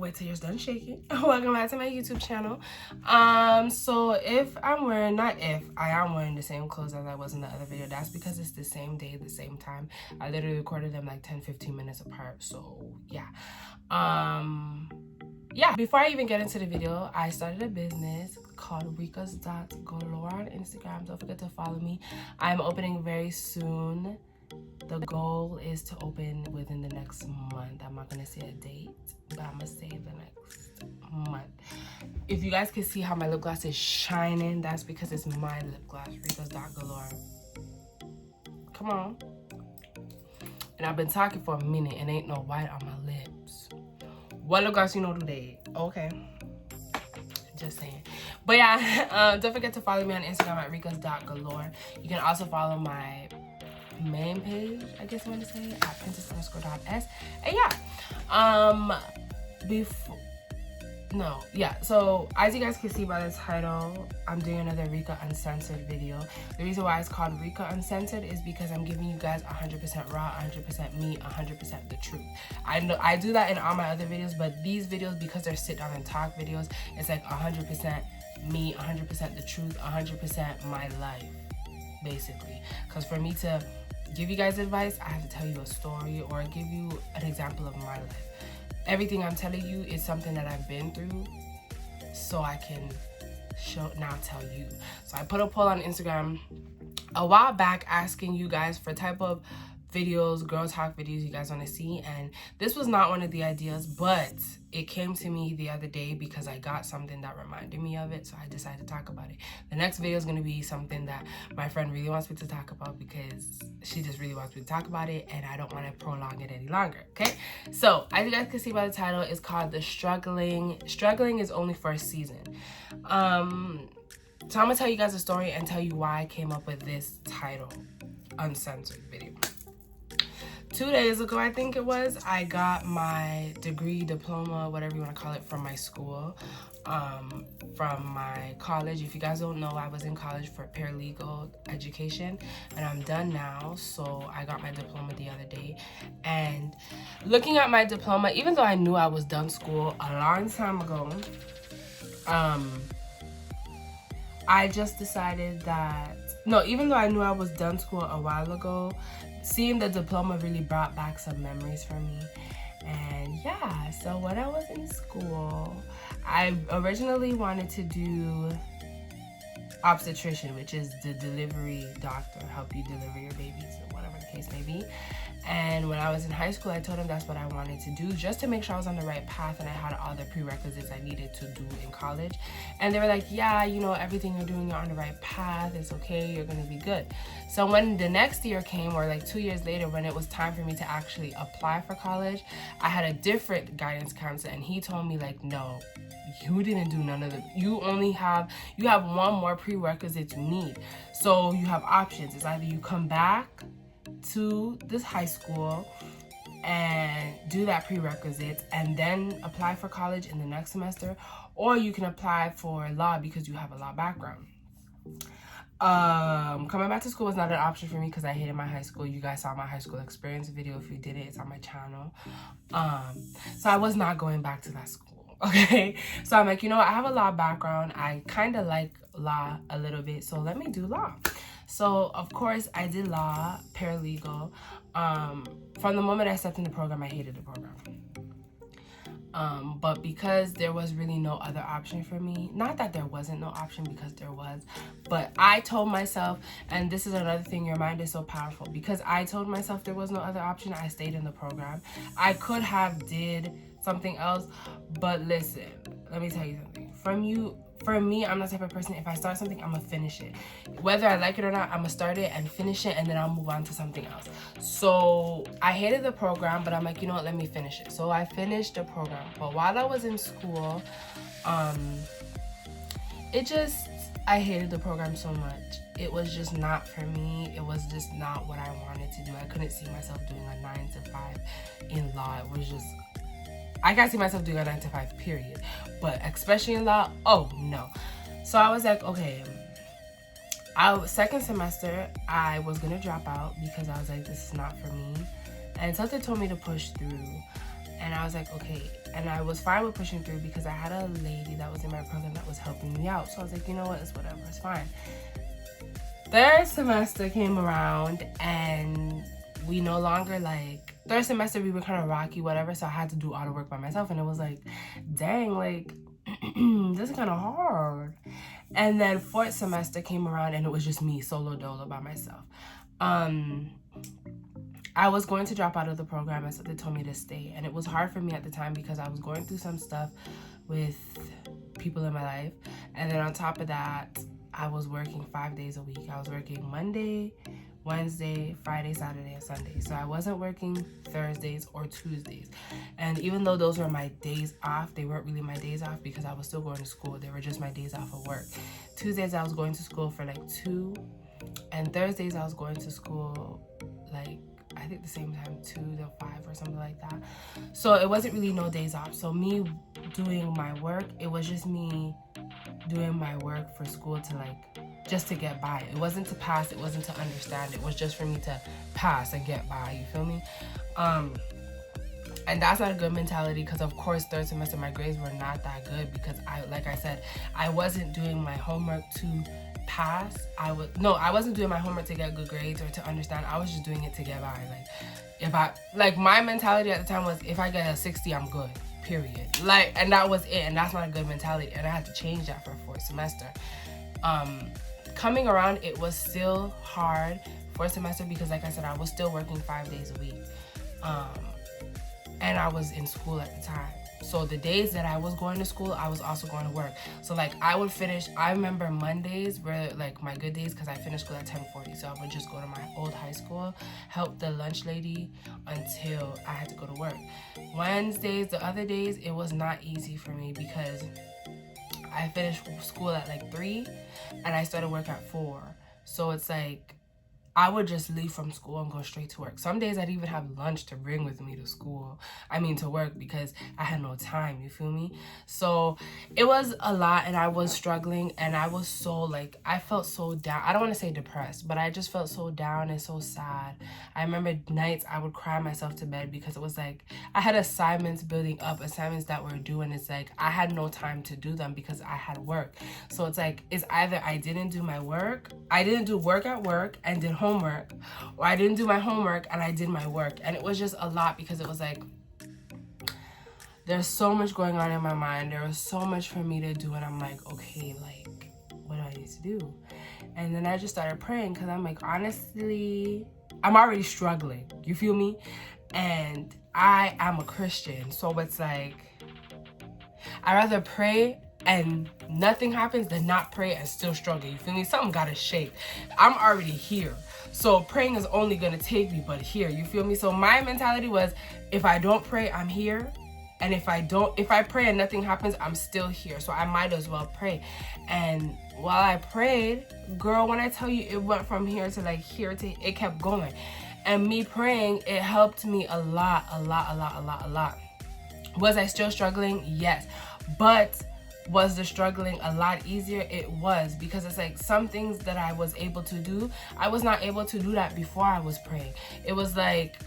Wait till you're done shaking. Welcome back to my YouTube channel. So if I'm wearing, not if, I am wearing the same clothes as I was in the other video, that's because it's the same day, the same time. I literally recorded them like 10-15 minutes apart. So yeah. Before I even get into the video, I started a business called ricas.galore on Instagram. Don't forget to follow me. I'm opening very soon. The goal is to open within the next month. I'm not gonna say a date, but I'm gonna say the next month. If you guys can see how my lip gloss is shining, that's because it's my lip gloss, ricas.galore. Come on. And I've been talking for a minute and ain't no white on my lips. What lip gloss you know today? Okay. Just saying. But yeah, don't forget to follow me on Instagram at ricas.galore. You can also follow my main page, I guess I want to say, at princess_.s. And so as you guys can see by the title, I'm doing another Rica Uncensored video. The reason why it's called Rica Uncensored is because I'm giving you guys 100% raw, 100% me, 100% the truth. I know I do that in all my other videos, but these videos, because they're sit down and talk videos, it's like 100% me, 100% the truth, 100% my life, basically. Because for me to give you guys advice, I have to tell you a story or give you an example of my life. Everything I'm telling you is something that I've been through, so I can tell you. So I put a poll on Instagram a while back asking you guys for type of videos, girl talk videos you guys want to see, and this was not one of the ideas, but it came to me the other day because I got something that reminded me of it, so I decided to talk about it. The next video is going to be something that my friend really wants me to talk about because she just really wants me to talk about it, and I don't want to prolong it any longer. Okay, so as you guys can see by the title, it's called The Struggling is Only for a Season. So I'm gonna tell you guys a story and tell you why I came up with this title, Uncensored video. 2 days ago, I think it was, I got my degree, diploma, whatever you want to call it, from my school, from my college. If you guys don't know, I was in college for paralegal education, and I'm done now. So I got my diploma the other day, and looking at my diploma, even though I knew I was done school a long time ago, I just decided that, no, even though I knew I was done school a while ago, seeing the diploma really brought back some memories for me. And yeah, so when I was in school, I originally wanted to do obstetrician, which is the delivery doctor, help you deliver your babies or whatever the case may be. And when I was in high school, I told them that's what I wanted to do, just to make sure I was on the right path and I had all the prerequisites I needed to do in college. And they were like, yeah, you know, everything you're doing, you're on the right path, it's okay, you're gonna be good. So when the next year came, or like 2 years later, when it was time for me to actually apply for college, I had a different guidance counselor, and he told me like, no, you didn't do none of them. You have one more prerequisite you need. So you have options. It's either you come back to this high school and do that prerequisite and then apply for college in the next semester, or you can apply for law because you have a law background. Coming back to school was not an option for me because I hated my high school. You guys saw my high school experience video. If you did it, it's on my channel. So I was not going back to that school. Okay, so I'm like, you know what, I have a law background, I kind of like law a little bit, so let me do law. So of course I did law, paralegal. From the moment I stepped in the program, I hated the program. But because there was really no other option for me, not that there wasn't no option, because there was, but I told myself, and this is another thing, your mind is so powerful, because I told myself there was no other option, I stayed in the program. I could have did something else, but listen, let me tell you something. For me, I'm the type of person, if I start something, I'm gonna finish it. Whether I like it or not, I'm gonna start it and finish it, and then I'll move on to something else. So I hated the program, but I'm like, you know what, let me finish it. So I finished the program. But while I was in school, I hated the program so much. It was just not for me. It was just not what I wanted to do. I couldn't see myself doing a 9 to 5 in law. It was just, I can't see myself doing a 9 to 5, period. But especially in law, oh no. So I was like, okay. Second semester, I was gonna drop out because I was like, this is not for me. And something told me to push through. And I was like, okay. And I was fine with pushing through because I had a lady that was in my program that was helping me out. So I was like, you know what, it's whatever, it's fine. Third semester came around and we no longer like, third semester we were kind of rocky, whatever. So I had to do all the work by myself. And it was like, dang, like, this is kind of hard. And then fourth semester came around and it was just me solo dolo by myself. I was going to drop out of the program and so they told me to stay. And it was hard for me at the time because I was going through some stuff with people in my life. And then on top of that, I was working 5 days a week. I was working Monday, Wednesday, Friday, Saturday, and Sunday. So I wasn't working Thursdays or Tuesdays. And even though those were my days off, they weren't really my days off because I was still going to school. They were just my days off of work. Tuesdays I was going to school for like 2. And Thursdays I was going to school like, I think the same time, 2 to 5 or something like that. So it wasn't really no days off. So me doing my work, it was just me doing my work for school to like, just to get by. It wasn't to pass, it wasn't to understand. It was just for me to pass and get by, you feel me? And that's not a good mentality because of course third semester my grades were not that good because like I said, I wasn't doing my homework to pass. I wasn't doing my homework to get good grades or to understand. I was just doing it to get by. Like my mentality at the time was if I get a 60, I'm good, period. Like, and that was it. And that's not a good mentality. And I had to change that for fourth semester. Coming around, it was still hard fourth semester because like I said, I was still working 5 days a week. And I was in school at the time. So the days that I was going to school, I was also going to work. So like I would finish, I remember Mondays were like my good days because I finished school at 10:40. So I would just go to my old high school, help the lunch lady until I had to go to work. Wednesdays, the other days, it was not easy for me because I finished school at like 3 and I started work at 4. So it's like, I would just leave from school and go straight to work. Some days I'd even have lunch to bring with me to school. To work because I had no time, you feel me? So it was a lot and I was struggling and I was so like, I felt so down. I don't want to say depressed, but I just felt so down and so sad. I remember nights I would cry myself to bed because it was like, I had assignments building up, assignments that were due, and it's like, I had no time to do them because I had work. So it's like, it's either I didn't do my work, I didn't do work at work and did homework, or I didn't do my homework and I did my work. And it was just a lot because it was like, there's so much going on in my mind. There was so much for me to do and I'm like, okay, like, what do I need to do? And then I just started praying because I'm like, honestly, I'm already struggling, you feel me? And I am a Christian, so it's like, I'd rather pray and nothing happens than not pray and still struggle, you feel me? Something gotta shake. I'm already here, so praying is only gonna take me but here, you feel me? So my mentality was, if I don't pray, I'm here. And if I pray and nothing happens, I'm still here. So I might as well pray. And while I prayed, girl, when I tell you it went from here to like here to, it kept going. And me praying, it helped me a lot. Was I still struggling? Yes. But was the struggling a lot easier? It was, because it's like some things that I was able to do, I was not able to do that before I was praying. It was like,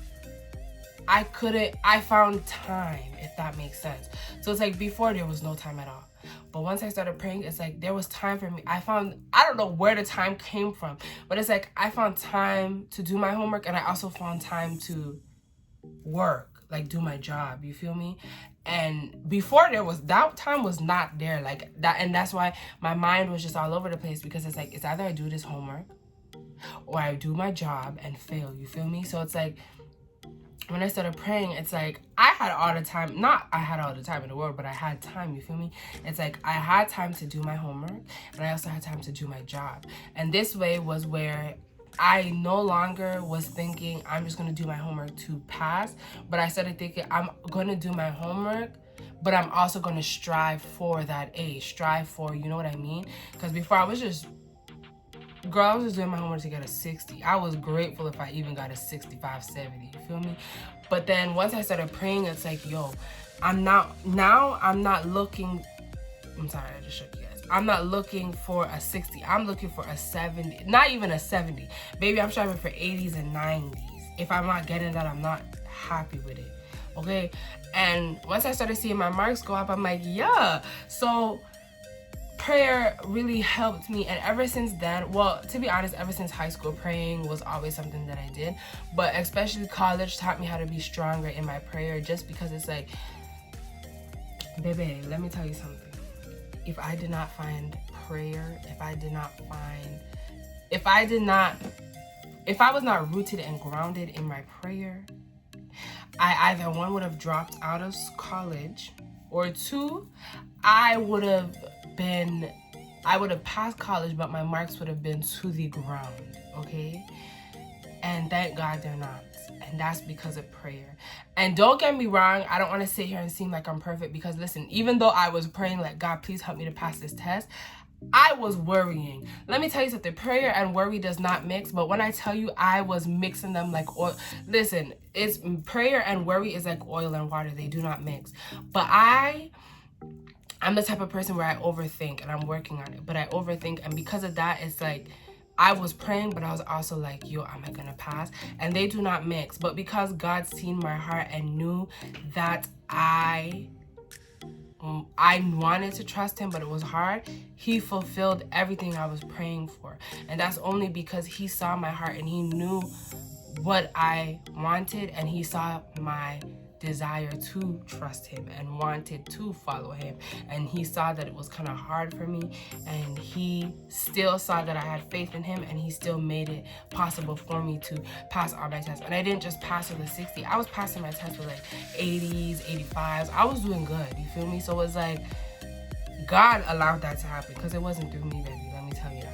I found time, if that makes sense. So it's like before there was no time at all. But once I started praying, it's like there was time for me. I don't know where the time came from, but it's like I found time to do my homework and I also found time to work, like do my job, you feel me? And before that time was not there like that. And that's why my mind was just all over the place because it's like, it's either I do this homework or I do my job and fail, you feel me? So it's like, when I started praying, it's like I had all the time in the world, but I had time, you feel me? It's like I had time to do my homework and I also had time to do my job. And this way was where I no longer was thinking I'm just going to do my homework to pass, but I started thinking I'm going to do my homework, but I'm also going to strive for that A, strive for, you know what I mean? Because before I was just doing my homework to get a 60. I was grateful if I even got a 65, 70, you feel me? But then once I started praying, it's like, yo, I'm not looking, I'm sorry, I just shook you guys. I'm not looking for a 60. I'm looking for a 70, not even a 70. Baby, I'm striving for 80s and 90s. If I'm not getting that, I'm not happy with it. okay? And once I started seeing my marks go up, I'm like, yeah. So prayer really helped me, and ever since then, well, to be honest, ever since high school, praying was always something that I did, but especially college taught me how to be stronger in my prayer, just because it's like, baby, let me tell you something. If I did not find prayer, if I was not rooted and grounded in my prayer, I either one would have dropped out of college, or two, I would have passed college, but my marks would have been to the ground, okay? And thank God they're not. And that's because of prayer. And don't get me wrong, I don't want to sit here and seem like I'm perfect, because listen, even though I was praying like, God, please help me to pass this test, I was worrying. Let me tell you something, prayer and worry does not mix, but when I tell you I was mixing them like oil, listen, it's prayer and worry is like oil and water, they do not mix. But I'm the type of person where I overthink, and I'm working on it, but I overthink, and because of that, it's like I was praying, but I was also like, yo, am I gonna pass? And they do not mix. But because God seen my heart and knew that I wanted to trust him, but it was hard, he fulfilled everything I was praying for. And that's only because he saw my heart and he knew what I wanted, and he saw my desire to trust him and wanted to follow him, and he saw that it was kind of hard for me, and he still saw that I had faith in him, and he still made it possible for me to pass all my tests. And I didn't just pass with a 60, I was passing my tests with like 80s, 85s. I was doing good, you feel me? So it was like God allowed that to happen, because it wasn't through me, baby, let me tell you that.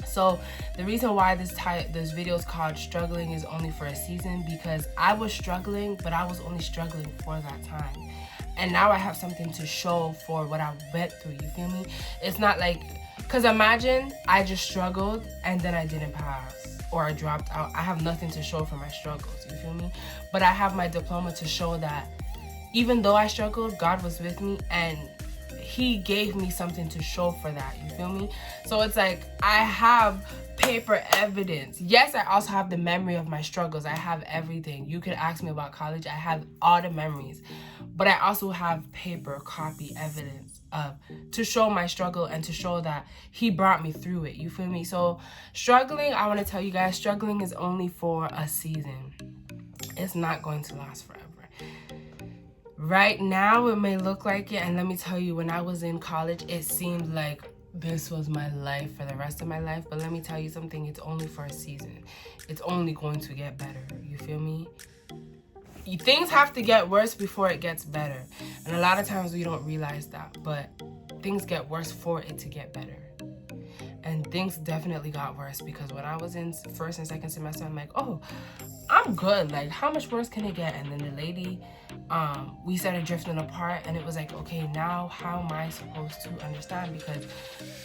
So the reason why this video is called Struggling is Only for a Season, because I was struggling, but I was only struggling for that time. And now I have something to show for what I went through, you feel me? It's not like, because imagine I just struggled and then I didn't pass, or I dropped out. I have nothing to show for my struggles, you feel me? But I have my diploma to show that even though I struggled, God was with me, and he gave me something to show for that, you feel me? So it's like I have paper evidence. Yes, I also have the memory of my struggles. I have everything. You could ask me about college, I have all the memories, but I also have paper copy evidence to show my struggle and to show that he brought me through it, you feel me? So struggling, I want to tell you guys, struggling is only for a season. It's not going to last forever. Right now, it may look like it, and let me tell you, when I was in college, it seemed like this was my life for the rest of my life, but let me tell you something, it's only for a season. It's only going to get better, you feel me? Things have to get worse before it gets better, and a lot of times we don't realize that, but things get worse for it to get better. And things definitely got worse, because when I was in first and second semester, I'm like, oh, I'm good, like how much worse can it get? And then the lady, we started drifting apart, and it was like, okay, now how am I supposed to understand? Because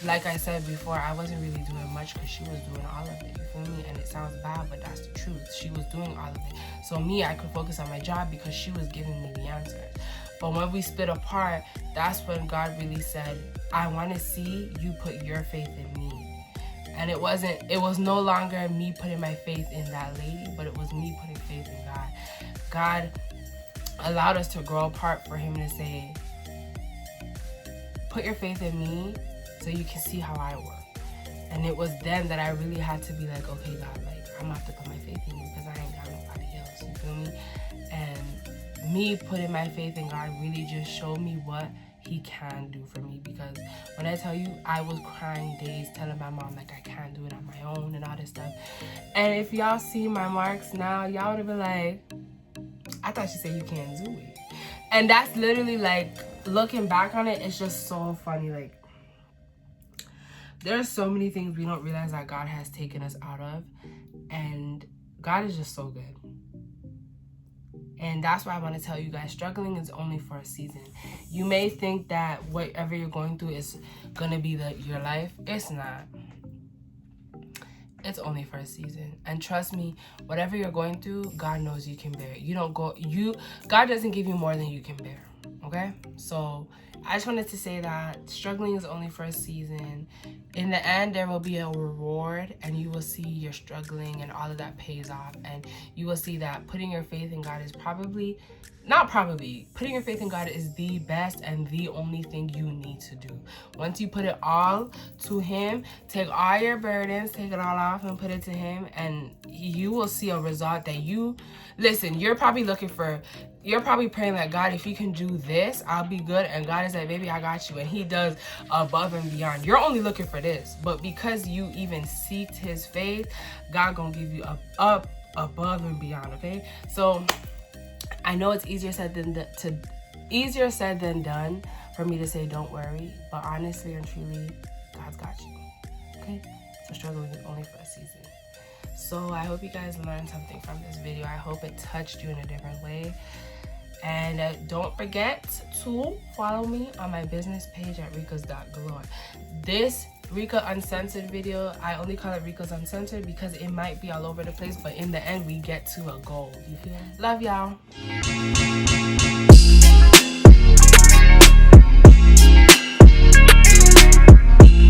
like I said before, I wasn't really doing much because she was doing all of it, you feel me? And it sounds bad, but that's the truth. She was doing all of it. So me, I could focus on my job because she was giving me the answers. But when we split apart, that's when God really said, I want to see you put your faith in me. And it was no longer me putting my faith in that lady, but it was me putting faith in God. God allowed us to grow apart for him to say, put your faith in me so you can see how I work. And it was then that I really had to be like, okay, God, like, I'm gonna have to put my faith in you, because I ain't got nobody else, you feel me? And me putting my faith in God really just showed me what he can do for me, because when I tell you, I was crying days telling my mom like I can't do it on my own and all this stuff. And if y'all see my marks now, y'all would have been like, I thought she said you can't do it. And that's literally like, looking back on it, it's just so funny. Like, there's so many things we don't realize that God has taken us out of, and God is just so good. And that's why I want to tell you guys, struggling is only for a season. You may think that whatever you're going through is going to be your life. It's not. It's only for a season. And trust me, whatever you're going through, God knows you can bear it. God doesn't give you more than you can bear. Okay? So I just wanted to say that struggling is only for a season. In the end, there will be a reward, and you will see your struggling and all of that pays off. And you will see that putting your faith in God is probably not probably, putting your faith in God is the best and the only thing you need to do. Once you put it all to him, take all your burdens, take it all off and put it to him, and you will see a result that you, listen, you're probably praying that, God, if you can do this, I'll be good. And God is like, baby, I got you. And he does above and beyond. You're only looking for this, but because you even seeked his faith, God gonna give you up above and beyond. Okay, so I know it's easier said than done for me to say don't worry, but honestly and truly, God's got you. Okay, so struggling is only for a season. So I hope you guys learned something from this video. I hope it touched you in a different way. And don't forget to follow me on my business page at ricas.galore. This Rica Uncensored video, I only call it Rica's Uncensored because it might be all over the place, but in the end, we get to a goal. You feel? Love y'all.